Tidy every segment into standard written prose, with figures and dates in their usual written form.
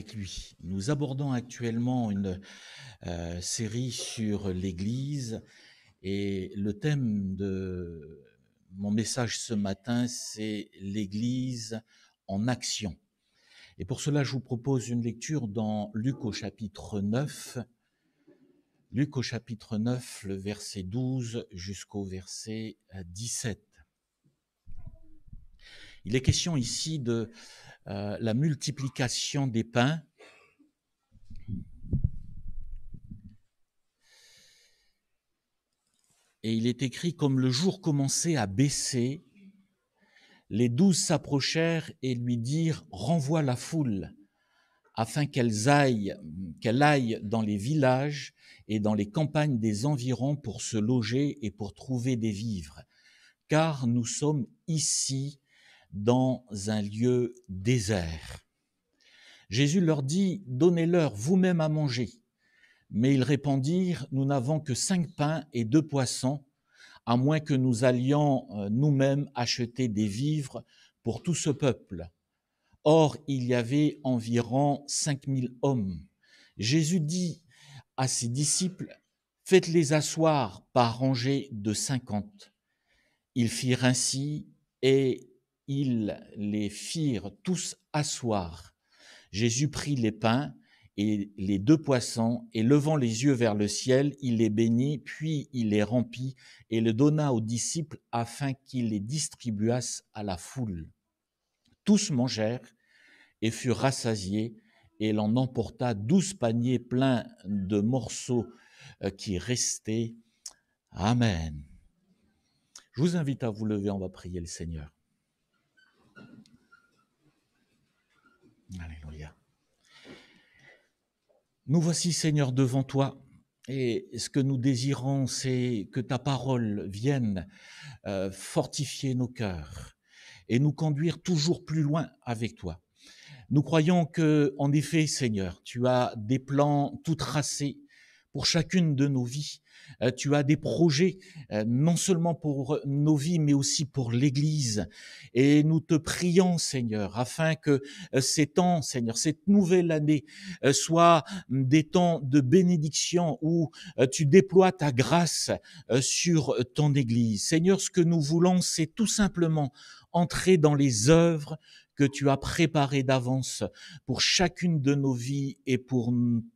avec lui. Nous abordons actuellement une série sur l'Église et le thème de mon message ce matin, c'est l'Église en action. Et pour cela, je vous propose une lecture dans Luc au chapitre 9. Luc au chapitre 9, le verset 12 jusqu'au verset 17. Il est question ici de la multiplication des pains. Et il est écrit, comme le jour commençait à baisser, les 12 s'approchèrent et lui dirent, renvoie la foule, afin qu'elle aille dans les villages et dans les campagnes des environs pour se loger et pour trouver des vivres, car nous sommes ici dans un lieu désert. Jésus leur dit, donnez-leur vous-même à manger. Mais ils répondirent, nous n'avons que 5 pains et 2 poissons, à moins que nous allions nous-mêmes acheter des vivres pour tout ce peuple. Or, il y avait environ 5000 hommes. Jésus dit à ses disciples, faites-les asseoir par rangées de 50. Ils firent ainsi et ils les firent tous asseoir. Jésus prit les pains et les 2 poissons, et levant les yeux vers le ciel, il les bénit, puis il les remplit et le donna aux disciples afin qu'ils les distribuassent à la foule. Tous mangèrent et furent rassasiés, et il en emporta 12 paniers pleins de morceaux qui restaient. Amen. Je vous invite à vous lever, on va prier le Seigneur. Alléluia. Nous voici, Seigneur, devant toi, et ce que nous désirons, c'est que ta parole vienne fortifier nos cœurs et nous conduire toujours plus loin avec toi. Nous croyons que, en effet, Seigneur, tu as des plans tout tracés pour chacune de nos vies. Tu as des projets, non seulement pour nos vies, mais aussi pour l'Église. Et nous te prions, Seigneur, afin que ces temps, Seigneur, cette nouvelle année, soient des temps de bénédiction où tu déploies ta grâce sur ton Église. Seigneur, ce que nous voulons, c'est tout simplement entrer dans les œuvres que tu as préparées d'avance pour chacune de nos vies et pour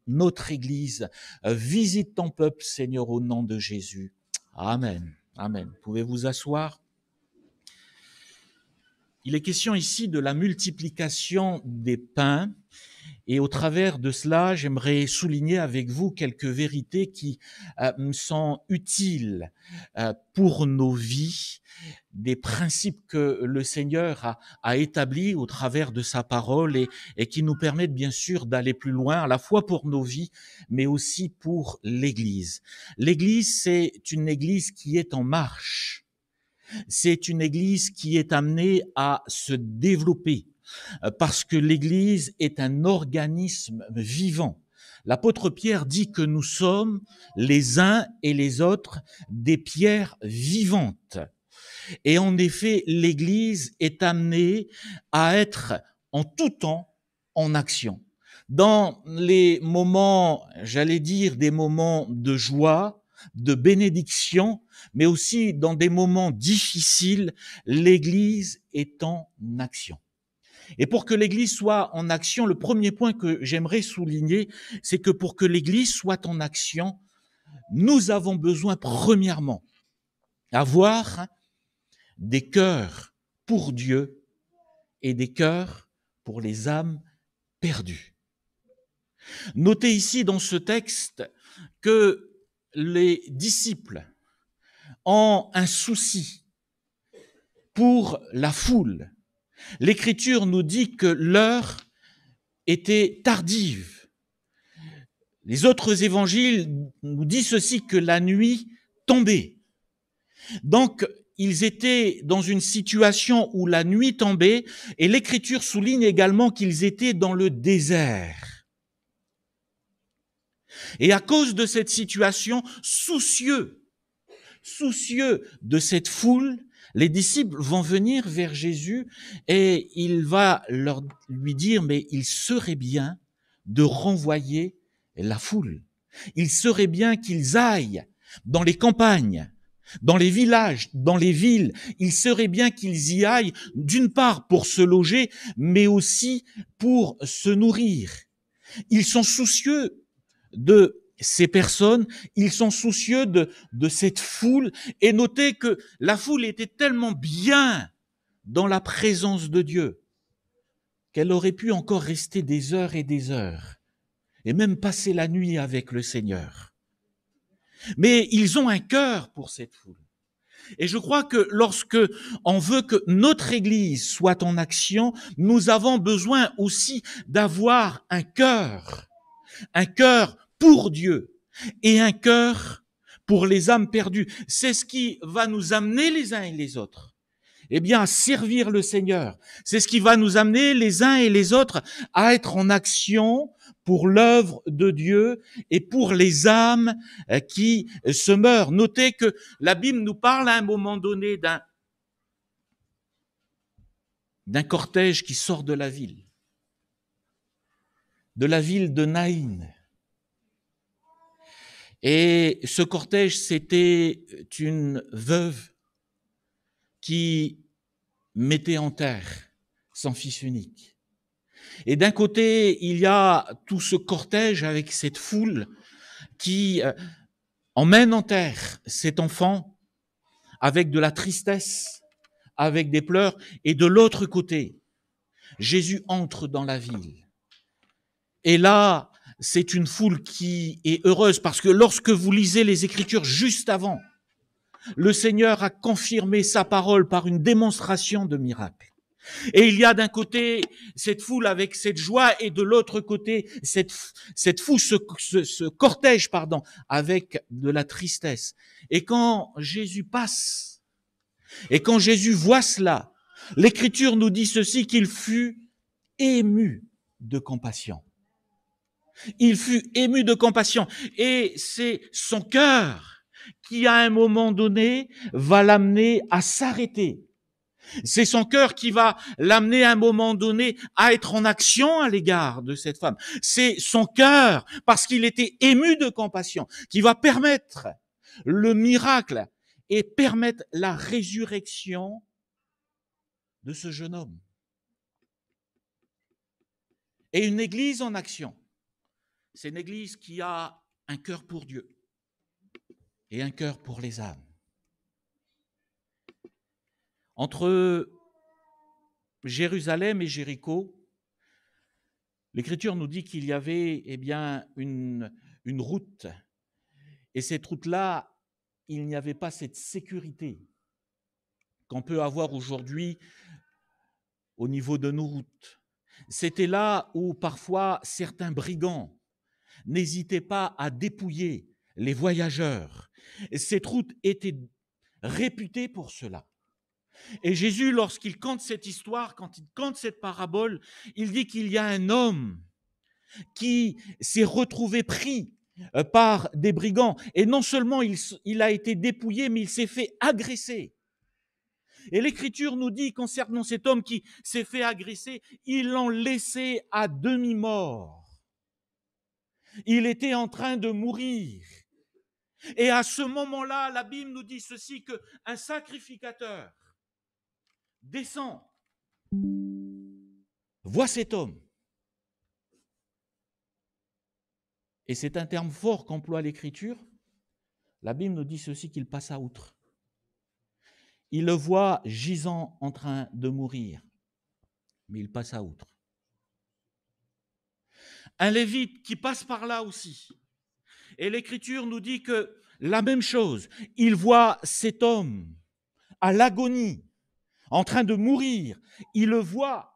notre Église. Visite ton peuple, Seigneur, au nom de Jésus. Amen. Amen. Pouvez-vous asseoir? Il est question ici de la multiplication des pains. Et au travers de cela, j'aimerais souligner avec vous quelques vérités qui me sont utiles pour nos vies, des principes que le Seigneur a établis au travers de sa parole et qui nous permettent bien sûr d'aller plus loin, à la fois pour nos vies, mais aussi pour l'Église. L'Église, c'est une Église qui est en marche. C'est une Église qui est amenée à se développer, parce que l'Église est un organisme vivant. L'apôtre Pierre dit que nous sommes les uns et les autres des pierres vivantes. Et en effet, l'Église est amenée à être en tout temps en action. Dans les moments, j'allais dire, des moments de joie, de bénédiction, mais aussi dans des moments difficiles, l'Église est en action. Et pour que l'Église soit en action, le premier point que j'aimerais souligner, c'est que pour que l'Église soit en action, nous avons besoin premièrement d'avoir des cœurs pour Dieu et des cœurs pour les âmes perdues. Notez ici dans ce texte que les disciples ont un souci pour la foule. L'Écriture nous dit que l'heure était tardive. Les autres évangiles nous disent ceci, que la nuit tombait. Donc, ils étaient dans une situation où la nuit tombait, et l'Écriture souligne également qu'ils étaient dans le désert. Et à cause de cette situation, soucieux de cette foule, les disciples vont venir vers Jésus et il va lui dire, mais il serait bien de renvoyer la foule. Il serait bien qu'ils aillent dans les campagnes, dans les villages, dans les villes. Il serait bien qu'ils y aillent, d'une part pour se loger, mais aussi pour se nourrir. Ils sont soucieux de ces personnes, ils sont soucieux de cette foule, et notez que la foule était tellement bien dans la présence de Dieu qu'elle aurait pu encore rester des heures et des heures, et même passer la nuit avec le Seigneur. Mais ils ont un cœur pour cette foule. Et je crois que lorsque on veut que notre Église soit en action, nous avons besoin aussi d'avoir un cœur pour Dieu et un cœur pour les âmes perdues. C'est ce qui va nous amener les uns et les autres, eh bien, à servir le Seigneur. C'est ce qui va nous amener les uns et les autres à être en action pour l'œuvre de Dieu et pour les âmes qui se meurent. Notez que la Bible nous parle à un moment donné d'un cortège qui sort de la ville de Naïn. Et ce cortège, c'était une veuve qui mettait en terre son fils unique. Et d'un côté, il y a tout ce cortège avec cette foule qui emmène en terre cet enfant avec de la tristesse, avec des pleurs. Et de l'autre côté, Jésus entre dans la ville. Et là, c'est une foule qui est heureuse parce que lorsque vous lisez les Écritures juste avant, le Seigneur a confirmé sa parole par une démonstration de miracle. Et il y a d'un côté cette foule avec cette joie et de l'autre côté cette foule, ce cortège, avec de la tristesse. Et quand Jésus passe, et quand Jésus voit cela, l'Écriture nous dit ceci, qu'il fut ému de compassion. Il fut ému de compassion. Et c'est son cœur qui, à un moment donné, va l'amener à s'arrêter. C'est son cœur qui va l'amener à un moment donné à être en action à l'égard de cette femme. C'est son cœur, parce qu'il était ému de compassion, qui va permettre le miracle et permettre la résurrection de ce jeune homme. Et une église en action, c'est une église qui a un cœur pour Dieu et un cœur pour les âmes. Entre Jérusalem et Jéricho, l'Écriture nous dit qu'il y avait une route. Et cette route-là, il n'y avait pas cette sécurité qu'on peut avoir aujourd'hui au niveau de nos routes. C'était là où parfois certains brigands n'hésitaient pas à dépouiller les voyageurs. Et cette route était réputée pour cela. Et Jésus, lorsqu'il conte cette histoire, quand il conte cette parabole, il dit qu'il y a un homme qui s'est retrouvé pris par des brigands. Et non seulement il a été dépouillé, mais il s'est fait agresser. Et l'Écriture nous dit concernant cet homme qui s'est fait agresser, ils l'ont laissé à demi-mort. Il était en train de mourir. Et à ce moment-là, la Bible nous dit ceci, qu'un sacrificateur descend, voit cet homme. Et c'est un terme fort qu'emploie l'Écriture. La Bible nous dit ceci, qu'il passa outre. Il le voit gisant en train de mourir, mais il passa outre. Un lévite qui passe par là aussi. Et l'Écriture nous dit que la même chose, il voit cet homme à l'agonie, en train de mourir. Il le voit.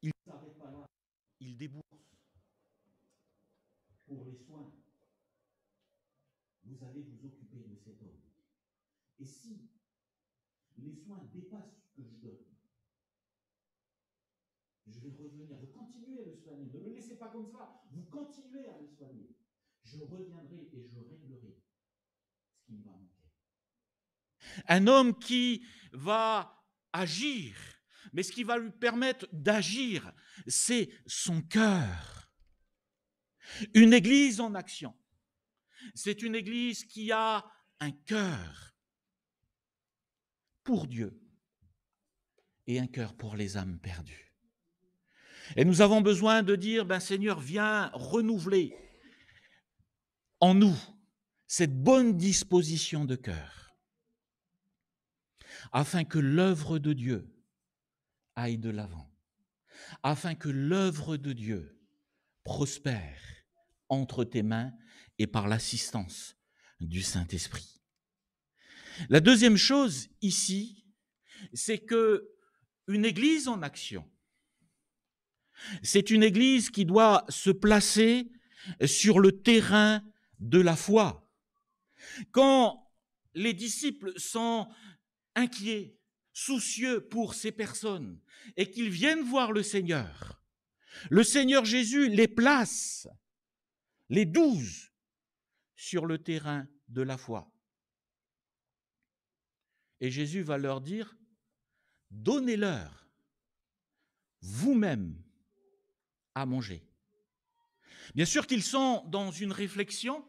Il ne s'arrête pas là. Il débourse pour les soins. vous allez vous occuper de cet homme. Et si les soins dépassent ce que je donne, je vais revenir, vous continuez à le soigner, ne le laissez pas comme ça, vous continuez à le soigner. Je reviendrai et je réglerai ce qui me va manquer. Un homme qui va agir, mais ce qui va lui permettre d'agir, c'est son cœur. Une église en action, c'est une église qui a un cœur pour Dieu et un cœur pour les âmes perdues. Et nous avons besoin de dire, Seigneur, viens renouveler en nous cette bonne disposition de cœur, afin que l'œuvre de Dieu aille de l'avant, afin que l'œuvre de Dieu prospère entre tes mains et par l'assistance du Saint-Esprit. La deuxième chose ici, c'est que une église en action, c'est une église qui doit se placer sur le terrain de la foi. Quand les disciples sont inquiets, soucieux pour ces personnes et qu'ils viennent voir le Seigneur Jésus les place, les 12, sur le terrain de la foi. Et Jésus va leur dire, donnez-leur vous-même à manger. Bien sûr qu'ils sont dans une réflexion,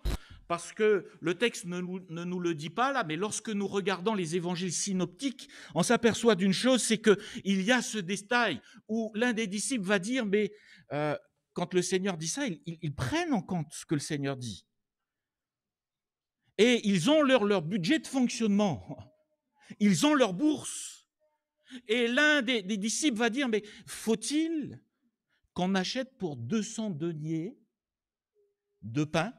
parce que le texte ne nous le dit pas là, mais lorsque nous regardons les évangiles synoptiques, on s'aperçoit d'une chose, c'est qu'il y a ce détail où l'un des disciples va dire, mais quand le Seigneur dit ça, ils prennent en compte ce que le Seigneur dit. Et ils ont leur budget de fonctionnement, ils ont leur bourse. Et l'un des disciples va dire, mais faut-il qu'on achète pour 200 deniers de pain?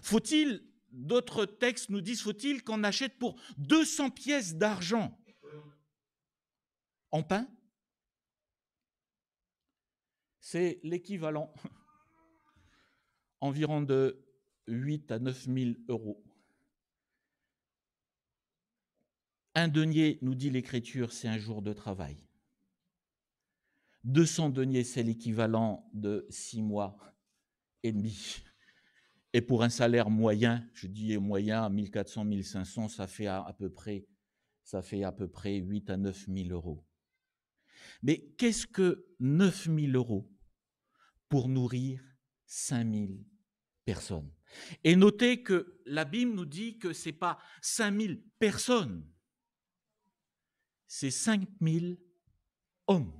Faut-il, d'autres textes nous disent, faut-il qu'on achète pour 200 pièces d'argent en pain? C'est l'équivalent environ de 8 à 9 000 euros. Un denier, nous dit l'Écriture, c'est un jour de travail. 200 deniers, c'est l'équivalent de 6 mois et demi. Et pour un salaire moyen, je dis moyen, 1400, 1500, ça fait à peu près 8 à 9 000 euros. Mais qu'est-ce que 9 000 euros pour nourrir 5 000 personnes? Et notez que la Bible nous dit que ce n'est pas 5 000 personnes, c'est 5 000 hommes.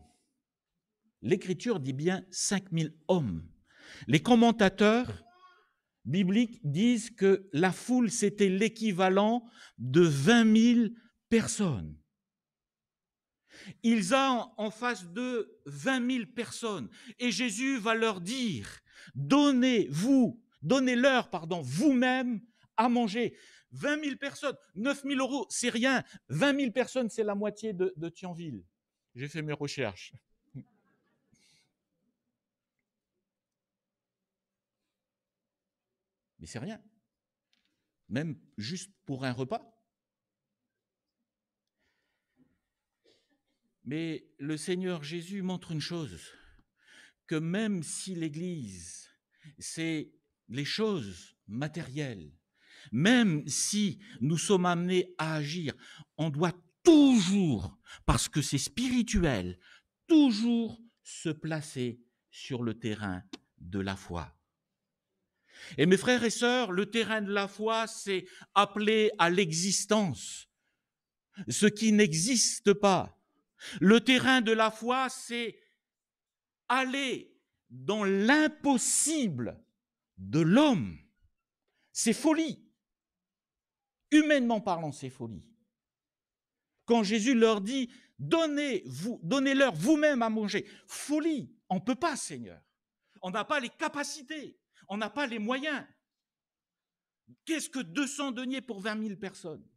L'Écriture dit bien 5 000 hommes. Les commentateurs bibliques disent que la foule, c'était l'équivalent de 20 000 personnes. Ils ont en face d'eux 20 000 personnes. Et Jésus va leur dire, donnez-leur vous-même à manger. 20 000 personnes, 9 000 euros, c'est rien. 20 000 personnes, c'est la moitié de Thionville. J'ai fait mes recherches. Mais c'est rien. Même juste pour un repas. Mais le Seigneur Jésus montre une chose, que même si l'Église, c'est les choses matérielles, même si nous sommes amenés à agir, on doit toujours, parce que c'est spirituel, toujours se placer sur le terrain de la foi. Et mes frères et sœurs, le terrain de la foi, c'est appeler à l'existence ce qui n'existe pas. Le terrain de la foi, c'est aller dans l'impossible de l'homme. C'est folie. Humainement parlant, c'est folie. Quand Jésus leur dit, donnez-leur vous-même à manger. Folie, on ne peut pas, Seigneur. On n'a pas les capacités, on n'a pas les moyens. Qu'est-ce que 200 deniers pour 20 000 personnes?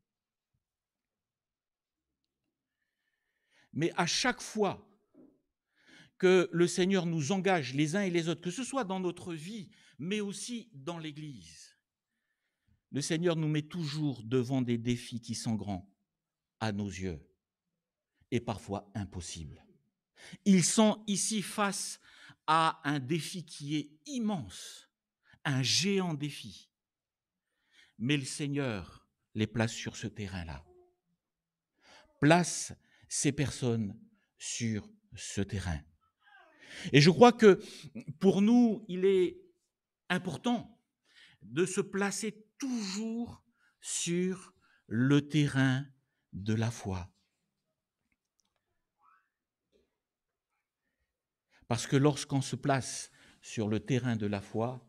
Mais à chaque fois que le Seigneur nous engage les uns et les autres, que ce soit dans notre vie, mais aussi dans l'Église, Le Seigneur nous met toujours devant des défis qui sont grands à nos yeux et parfois impossibles. Ils sont ici face à un défi qui est immense, un géant défi. Mais le Seigneur les place sur ce terrain-là. Place ces personnes sur ce terrain. Et je crois que pour nous, il est important de se placer toujours sur le terrain de la foi. Parce que lorsqu'on se place sur le terrain de la foi,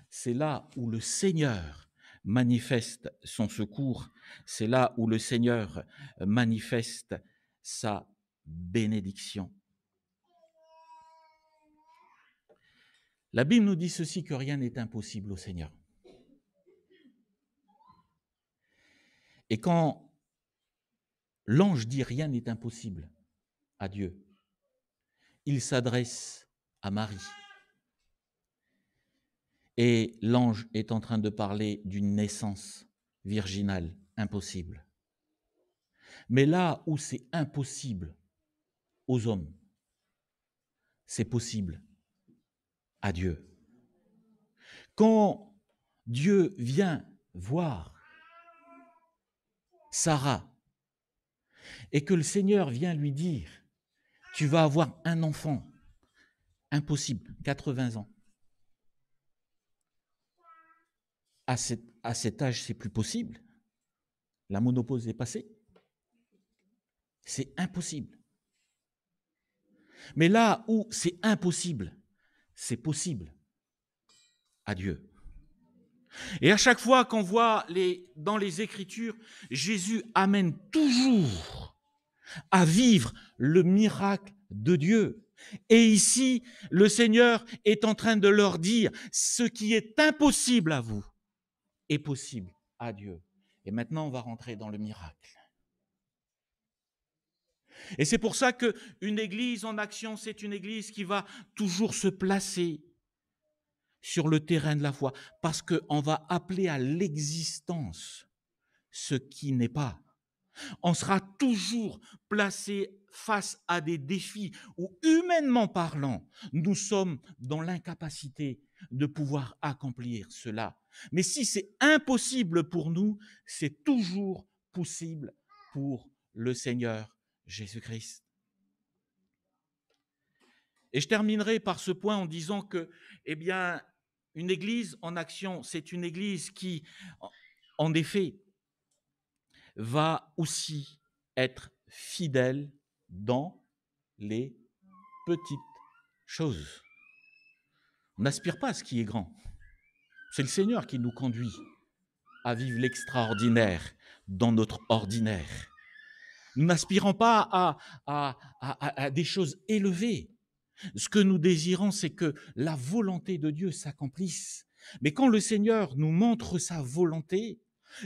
c'est là où le Seigneur manifeste son secours, c'est là où le Seigneur manifeste sa bénédiction. La Bible nous dit ceci, que rien n'est impossible au Seigneur. Et quand l'ange dit rien n'est impossible à Dieu, il s'adresse à Marie. Et l'ange est en train de parler d'une naissance virginale impossible. Mais là où c'est impossible aux hommes, c'est possible à Dieu. Quand Dieu vient voir Sarah et que le Seigneur vient lui dire « Tu vas avoir un enfant », impossible, 80 ans. À cet âge, c'est plus possible. La ménopause est passée. C'est impossible. Mais là où c'est impossible, c'est possible à Dieu. Et à chaque fois qu'on voit dans les Écritures, Jésus amène toujours à vivre le miracle de Dieu. Et ici, le Seigneur est en train de leur dire, ce qui est impossible à vous est possible à Dieu. Et maintenant, on va rentrer dans le miracle. Et c'est pour ça qu'une église en action, c'est une église qui va toujours se placer sur le terrain de la foi, parce qu'on va appeler à l'existence ce qui n'est pas. On sera toujours placé face à des défis où, humainement parlant, nous sommes dans l'incapacité de pouvoir accomplir cela. Mais si c'est impossible pour nous, c'est toujours possible pour le Seigneur Jésus-Christ. Et je terminerai par ce point en disant que, une église en action, c'est une église qui, en effet, va aussi être fidèle dans les petites choses. On n'aspire pas à ce qui est grand. C'est le Seigneur qui nous conduit à vivre l'extraordinaire dans notre ordinaire. Nous n'aspirons pas à des choses élevées. Ce que nous désirons, c'est que la volonté de Dieu s'accomplisse. Mais quand le Seigneur nous montre sa volonté,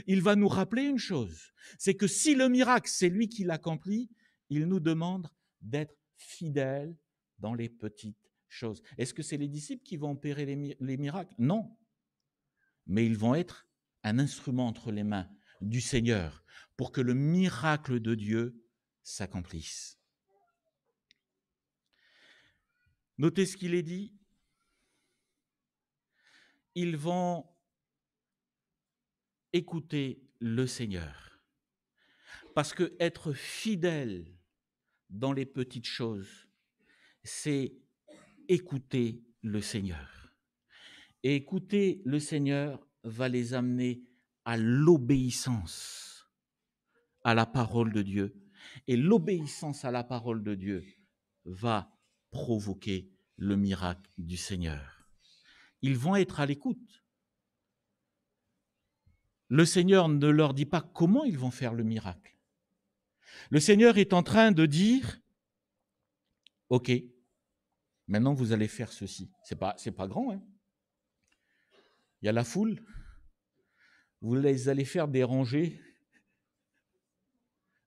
il va nous rappeler une chose, c'est que si le miracle, c'est lui qui l'accomplit, il nous demande d'être fidèles dans les petites choses. Est-ce que c'est les disciples qui vont opérer les miracles? Non. Mais ils vont être un instrument entre les mains du Seigneur pour que le miracle de Dieu s'accomplisse. Notez ce qu'il est dit. Ils vont écouter le Seigneur. Parce que être fidèle dans les petites choses, c'est écouter le Seigneur. Et écouter le Seigneur va les amener à l'obéissance à la parole de Dieu. Et l'obéissance à la parole de Dieu va provoquer le miracle du Seigneur. Ils vont être à l'écoute. Le Seigneur ne leur dit pas comment ils vont faire le miracle. Le Seigneur est en train de dire, ok, maintenant vous allez faire ceci. C'est pas grand, hein. Il y a la foule. Vous allez faire des rangées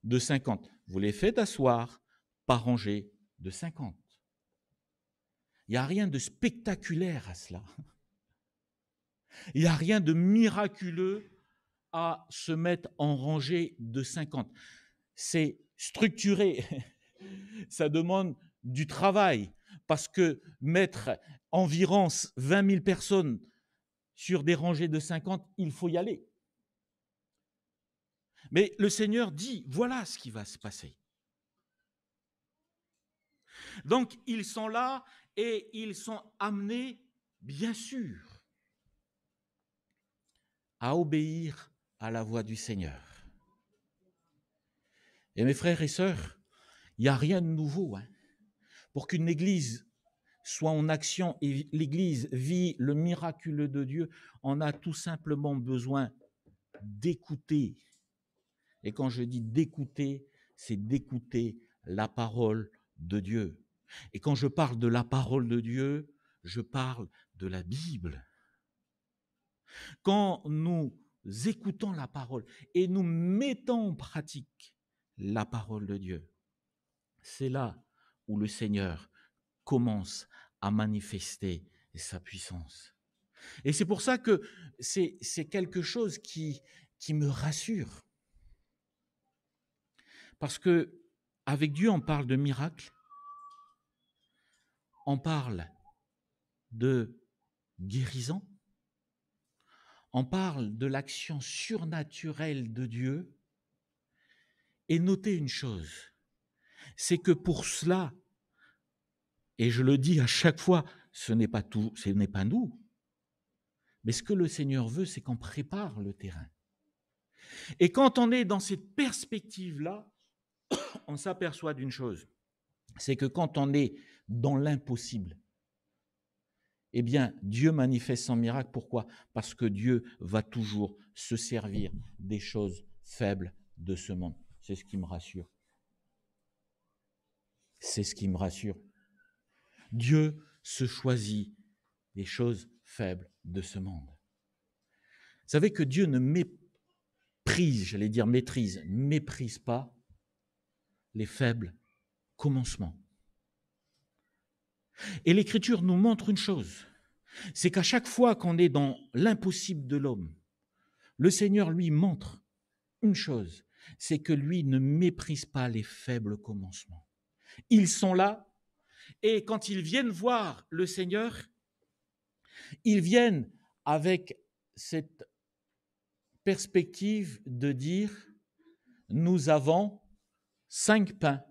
de 50. Vous les faites asseoir par rangée de 50. Il n'y a rien de spectaculaire à cela. Il n'y a rien de miraculeux à se mettre en rangée de 50. C'est structuré, ça demande du travail, parce que mettre environ 20 000 personnes sur des rangées de 50, il faut y aller. Mais le Seigneur dit, voilà ce qui va se passer. Donc, ils sont là et ils sont amenés, bien sûr, à obéir à la voix du Seigneur. Et mes frères et sœurs, il n'y a rien de nouveau. Pour qu'une église soit en action et l'église vit le miraculeux de Dieu, on a tout simplement besoin d'écouter. Et quand je dis d'écouter, c'est d'écouter la parole de Dieu. Et quand je parle de la parole de Dieu, je parle de la Bible. Quand nous écoutons la parole et nous mettons en pratique la parole de Dieu, c'est là où le Seigneur commence à manifester sa puissance. Et c'est pour ça que c'est quelque chose qui me rassure. Parce que avec Dieu, on parle de miracles, on parle de guérison, on parle de l'action surnaturelle de Dieu. Et notez une chose, c'est que pour cela, et je le dis à chaque fois, ce n'est pas nous, mais ce que le Seigneur veut, c'est qu'on prépare le terrain. Et quand on est dans cette perspective-là, on s'aperçoit d'une chose, c'est que quand on est dans l'impossible, eh bien, Dieu manifeste son miracle. Pourquoi ? Parce que Dieu va toujours se servir des choses faibles de ce monde. C'est ce qui me rassure. C'est ce qui me rassure. Dieu se choisit des choses faibles de ce monde. Vous savez que Dieu ne méprise pas les faibles commencements. Et l'Écriture nous montre une chose, c'est qu'à chaque fois qu'on est dans l'impossible de l'homme, le Seigneur lui montre une chose, c'est que lui ne méprise pas les faibles commencements. Ils sont là, et quand ils viennent voir le Seigneur, ils viennent avec cette perspective de dire, nous avons 5 pains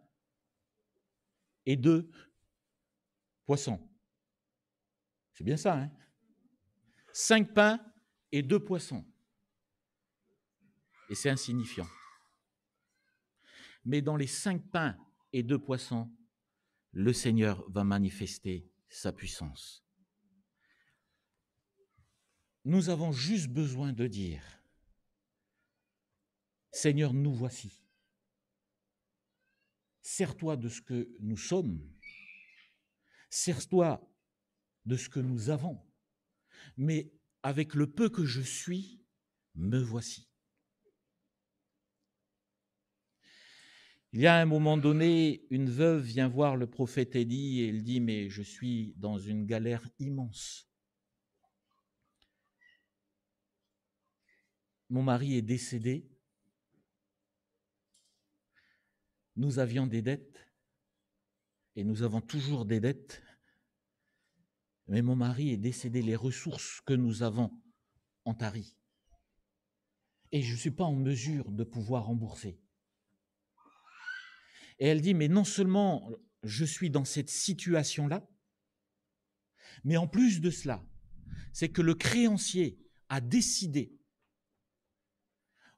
et 2 poissons. C'est bien ça, hein ? 5 pains et 2 poissons. Et c'est insignifiant. Mais dans les 5 pains et 2 poissons, le Seigneur va manifester sa puissance. Nous avons juste besoin de dire, Seigneur, nous voici. Sers-toi de ce que nous sommes. Sers-toi de ce que nous avons. Mais avec le peu que je suis, me voici. Il y a un moment donné, une veuve vient voir le prophète Élie et elle dit « Mais je suis dans une galère immense. Mon mari est décédé. Nous avions des dettes et nous avons toujours des dettes. Mais mon mari est décédé. Les ressources que nous avons ont tari. Et je ne suis pas en mesure de pouvoir rembourser. » Et elle dit, mais non seulement je suis dans cette situation-là, mais en plus de cela, c'est que le créancier a décidé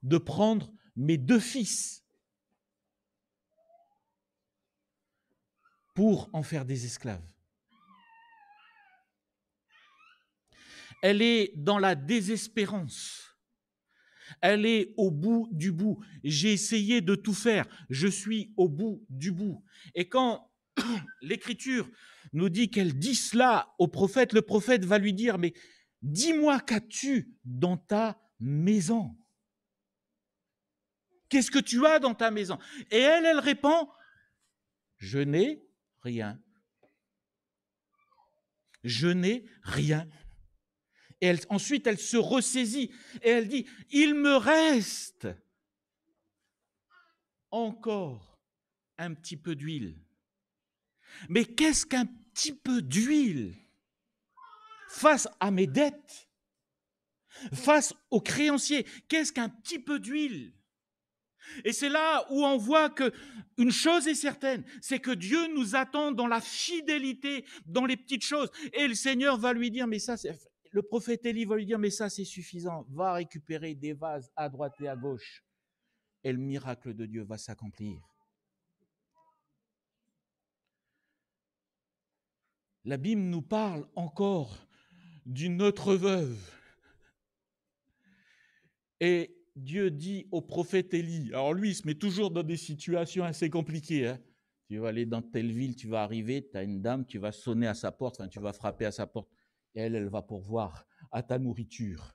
de prendre mes 2 fils pour en faire des esclaves. Elle est dans la désespérance. Elle est au bout du bout. J'ai essayé de tout faire. Je suis au bout du bout. Et quand l'Écriture nous dit qu'elle dit cela au prophète, le prophète va lui dire, mais dis-moi, qu'as-tu dans ta maison ? Qu'est-ce que tu as dans ta maison ? Et elle répond, je n'ai rien. Je n'ai rien. Et ensuite, elle se ressaisit et elle dit, il me reste encore un petit peu d'huile. Mais qu'est-ce qu'un petit peu d'huile face à mes dettes, face aux créanciers? Qu'est-ce qu'un petit peu d'huile? Et c'est là où on voit que une chose est certaine, c'est que Dieu nous attend dans la fidélité, dans les petites choses. Et le Seigneur va lui dire, mais ça, le prophète Élie va lui dire, mais ça, c'est suffisant. Va récupérer des vases à droite et à gauche. Et le miracle de Dieu va s'accomplir. La Bible nous parle encore d'une autre veuve. Et Dieu dit au prophète Élie, alors lui, il se met toujours dans des situations assez compliquées. Hein. Tu vas aller dans telle ville, tu vas arriver, tu as une dame, tu vas sonner à sa porte, enfin, tu vas frapper à sa porte, et elle va pourvoir à ta nourriture.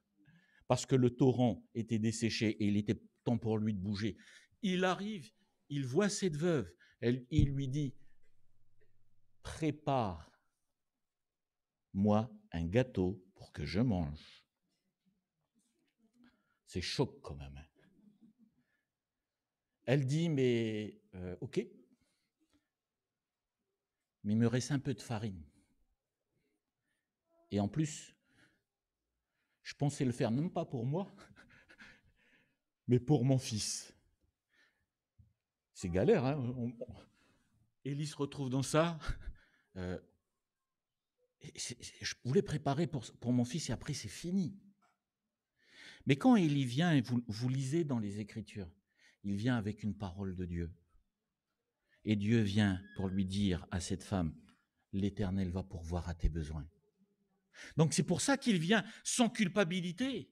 Parce que le torrent était desséché et il était temps pour lui de bouger. Il arrive, il voit cette veuve, il lui dit, prépare-moi un gâteau pour que je mange. C'est choc quand même. Elle dit, mais ok, mais il me reste un peu de farine. Et en plus, je pensais le faire non pas pour moi, mais pour mon fils. C'est galère, hein. Élie se retrouve dans ça. Je voulais préparer pour mon fils et après c'est fini. Mais quand Élie vient, et vous lisez dans les Écritures, il vient avec une parole de Dieu. Et Dieu vient pour lui dire à cette femme, l'Éternel va pourvoir à tes besoins. Donc c'est pour ça qu'il vient sans culpabilité.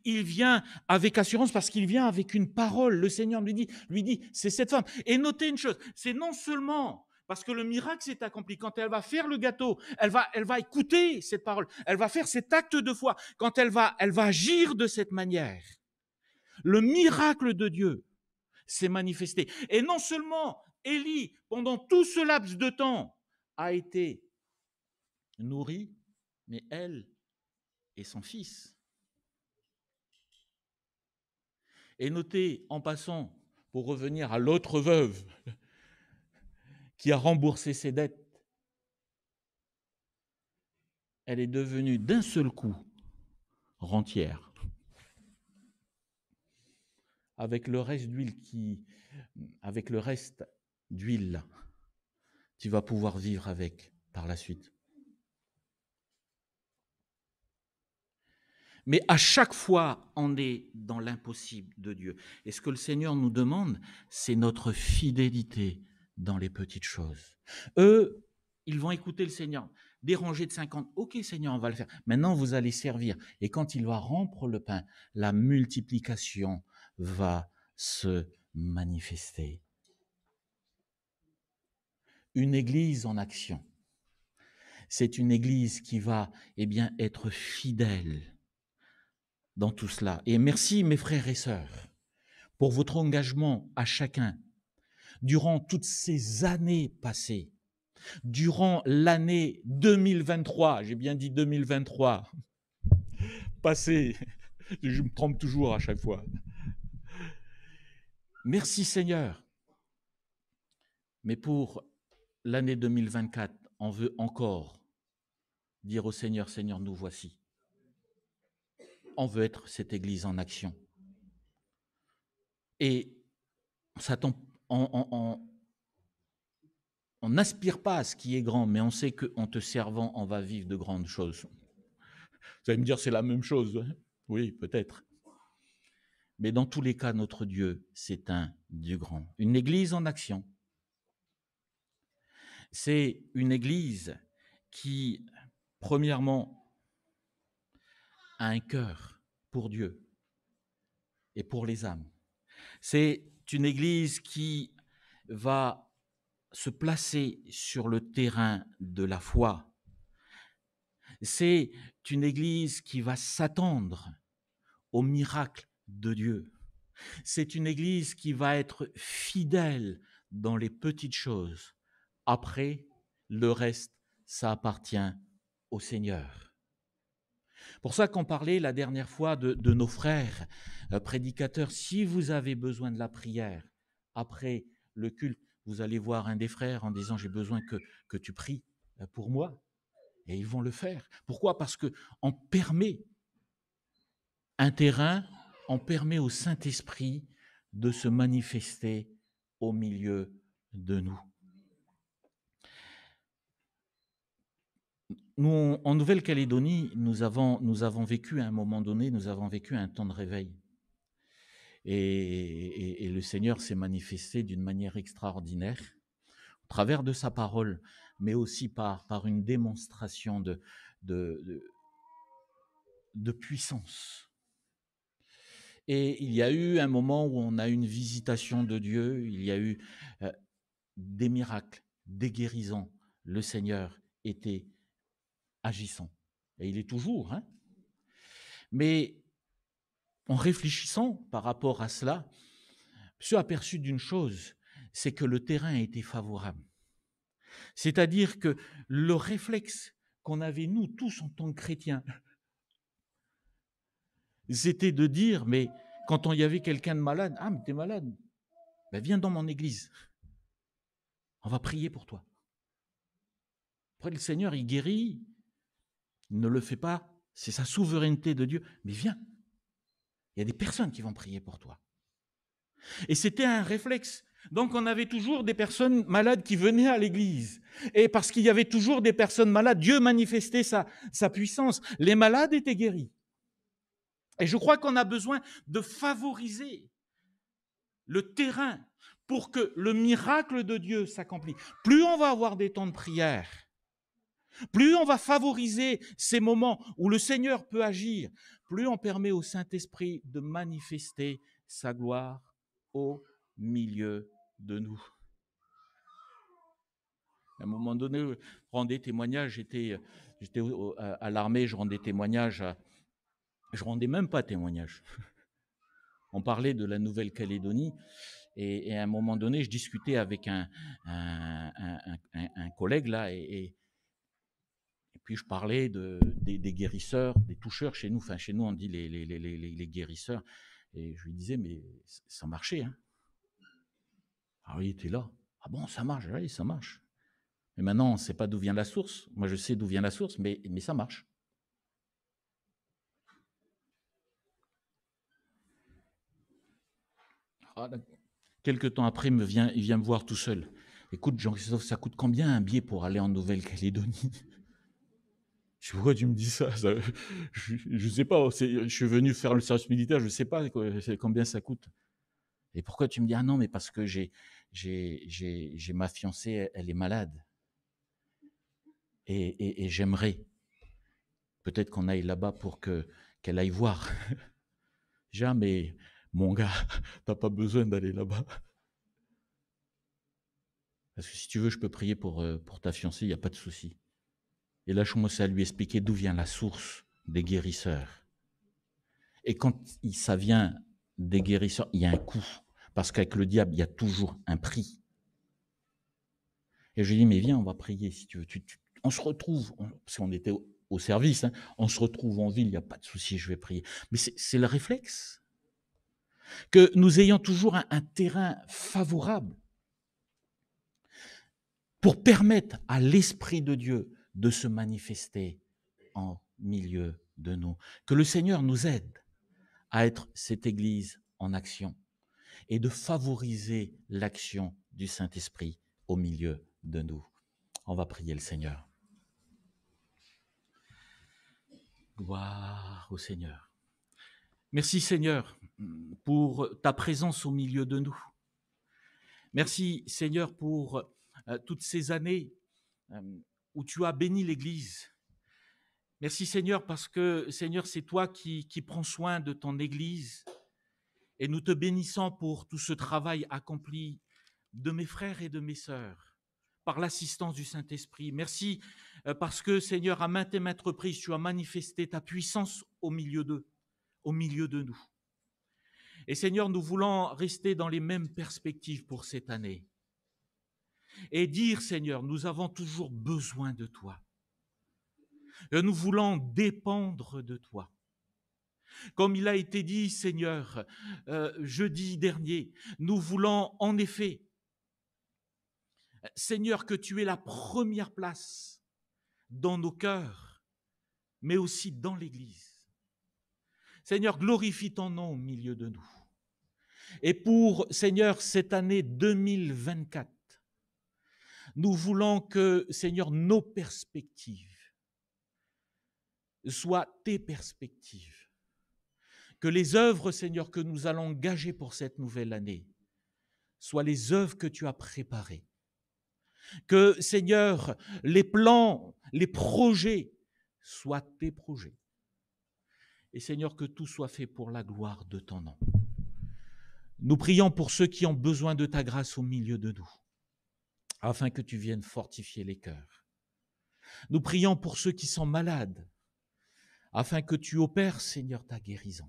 Il vient avec assurance parce qu'il vient avec une parole. Le Seigneur lui dit, c'est cette femme. Et notez une chose, c'est non seulement parce que le miracle s'est accompli. Quand elle va faire le gâteau, elle va écouter cette parole. Elle va faire cet acte de foi. Quand elle va agir de cette manière, le miracle de Dieu s'est manifesté. Et non seulement Élie, pendant tout ce laps de temps, a été nourrie, mais elle et son fils. Et notez, en passant, pour revenir à l'autre veuve qui a remboursé ses dettes, elle est devenue d'un seul coup rentière. Avec le reste d'huile, tu vas pouvoir vivre avec par la suite. Mais à chaque fois, on est dans l'impossible de Dieu. Et ce que le Seigneur nous demande, c'est notre fidélité dans les petites choses. Eux, ils vont écouter le Seigneur. Des rangées de 50, ok Seigneur, on va le faire. Maintenant, vous allez servir. Et quand il va rompre le pain, la multiplication va se manifester. Une église en action, c'est une église qui va être fidèle dans tout cela. Et merci mes frères et sœurs pour votre engagement à chacun durant toutes ces années passées, durant l'année 2023, j'ai bien dit 2023, passée, je me trompe toujours à chaque fois. Merci Seigneur. Mais pour l'année 2024, on veut encore dire au Seigneur, Seigneur, nous voici. On veut être cette église en action. Et on n'aspire pas à ce qui est grand, mais on sait qu'en te servant, on va vivre de grandes choses. Vous allez me dire, c'est la même chose. Hein? Oui, peut-être. Mais dans tous les cas, notre Dieu, c'est un Dieu grand. Une église en action. C'est une église qui, premièrement, a un cœur pour Dieu et pour les âmes. C'est une église qui va se placer sur le terrain de la foi. C'est une église qui va s'attendre au miracle de Dieu. C'est une église qui va être fidèle dans les petites choses. Après, le reste, ça appartient au Seigneur. Pour ça qu'on parlait la dernière fois de nos frères prédicateurs. Si vous avez besoin de la prière après le culte, vous allez voir un des frères en disant j'ai besoin que tu pries pour moi. Et ils vont le faire. Pourquoi? Parce qu'on permet un terrain, on permet au Saint-Esprit de se manifester au milieu de nous. Nous, en Nouvelle-Calédonie, nous avons vécu à un moment donné, nous avons vécu un temps de réveil. Et le Seigneur s'est manifesté d'une manière extraordinaire, au travers de sa parole, mais aussi par une démonstration de puissance. Et il y a eu un moment où on a eu une visitation de Dieu, il y a eu des miracles, des guérisons. Le Seigneur était agissant. Et il est toujours. Hein. Mais en réfléchissant par rapport à cela, je suis aperçu d'une chose, c'est que le terrain était favorable. C'est-à-dire que le réflexe qu'on avait nous tous en tant que chrétiens, c'était de dire, mais quand il y avait quelqu'un de malade, ah mais t'es malade, ben viens dans mon église, on va prier pour toi. Après le Seigneur, il guérit, il ne le fait pas, c'est sa souveraineté de Dieu, mais viens, il y a des personnes qui vont prier pour toi. Et c'était un réflexe. Donc on avait toujours des personnes malades qui venaient à l'église. Et parce qu'il y avait toujours des personnes malades, Dieu manifestait sa puissance. Les malades étaient guéris. Et je crois qu'on a besoin de favoriser le terrain pour que le miracle de Dieu s'accomplisse. Plus on va avoir des temps de prière, plus on va favoriser ces moments où le Seigneur peut agir, plus on permet au Saint-Esprit de manifester sa gloire au milieu de nous. À un moment donné, je rendais témoignage, j'étais à l'armée, je rendais témoignage, je rendais même pas témoignage. On parlait de la Nouvelle-Calédonie et à un moment donné, je discutais avec un collègue là et puis je parlais des guérisseurs, des toucheurs chez nous. Enfin, chez nous, on dit les guérisseurs. Et je lui disais, mais ça marchait. Hein. Alors il était là. Ah bon, ça marche, oui, ça marche. Mais maintenant, on ne sait pas d'où vient la source. Moi, je sais d'où vient la source, mais ça marche. Ah, quelques temps après, il vient me voir tout seul. Écoute, Jean-Christophe, ça coûte combien un billet pour aller en Nouvelle-Calédonie? Je dis, pourquoi tu me dis ça, je sais pas, je suis venu faire le service militaire, je sais pas combien ça coûte. Et pourquoi tu me dis, ah non, mais parce que j'ai ma fiancée, elle est malade. Et j'aimerais peut-être qu'on aille là-bas pour qu'elle aille voir. Jamais, mon gars, t'as pas besoin d'aller là-bas. Parce que si tu veux, je peux prier pour ta fiancée, il n'y a pas de souci. Et là, je commence à lui expliquer d'où vient la source des guérisseurs. Et quand ça vient des guérisseurs, il y a un coût. Parce qu'avec le diable, il y a toujours un prix. Et je lui dis, mais viens, on va prier si tu veux. On se retrouve, parce qu'on était au service, hein, on se retrouve en ville, il n'y a pas de souci, je vais prier. Mais c'est le réflexe. Que nous ayons toujours un terrain favorable pour permettre à l'Esprit de Dieu de se manifester en milieu de nous. Que le Seigneur nous aide à être cette Église en action et de favoriser l'action du Saint-Esprit au milieu de nous. On va prier le Seigneur. Gloire au Seigneur. Merci Seigneur pour ta présence au milieu de nous. Merci Seigneur pour toutes ces années où tu as béni l'Église. Merci Seigneur parce que Seigneur, c'est toi qui prends soin de ton Église et nous te bénissons pour tout ce travail accompli de mes frères et de mes sœurs par l'assistance du Saint-Esprit. Merci parce que Seigneur, à maintes et maintes reprises, tu as manifesté ta puissance au milieu d'eux, au milieu de nous. Et Seigneur, nous voulons rester dans les mêmes perspectives pour cette année et dire, Seigneur, nous avons toujours besoin de toi. que nous voulons dépendre de toi. Comme il a été dit, Seigneur, jeudi dernier, nous voulons en effet, Seigneur, que tu aies la première place dans nos cœurs, mais aussi dans l'Église. Seigneur, glorifie ton nom au milieu de nous. Et pour, Seigneur, cette année 2024, nous voulons que, Seigneur, nos perspectives soient tes perspectives. Que les œuvres, Seigneur, que nous allons engager pour cette nouvelle année soient les œuvres que tu as préparées. Que, Seigneur, les plans, les projets soient tes projets. Et Seigneur, que tout soit fait pour la gloire de ton nom. Nous prions pour ceux qui ont besoin de ta grâce au milieu de nous, afin que tu viennes fortifier les cœurs. Nous prions pour ceux qui sont malades, afin que tu opères, Seigneur, ta guérison.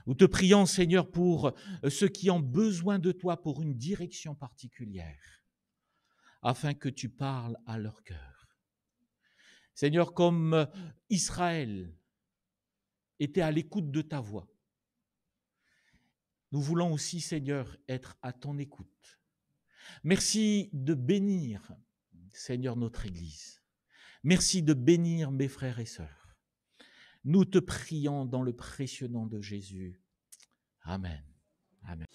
Nous te prions, Seigneur, pour ceux qui ont besoin de toi pour une direction particulière, afin que tu parles à leur cœur. Seigneur, comme Israël était à l'écoute de ta voix, nous voulons aussi, Seigneur, être à ton écoute. Merci de bénir, Seigneur, notre Église. Merci de bénir mes frères et sœurs. Nous te prions dans le précieux nom de Jésus. Amen. Amen.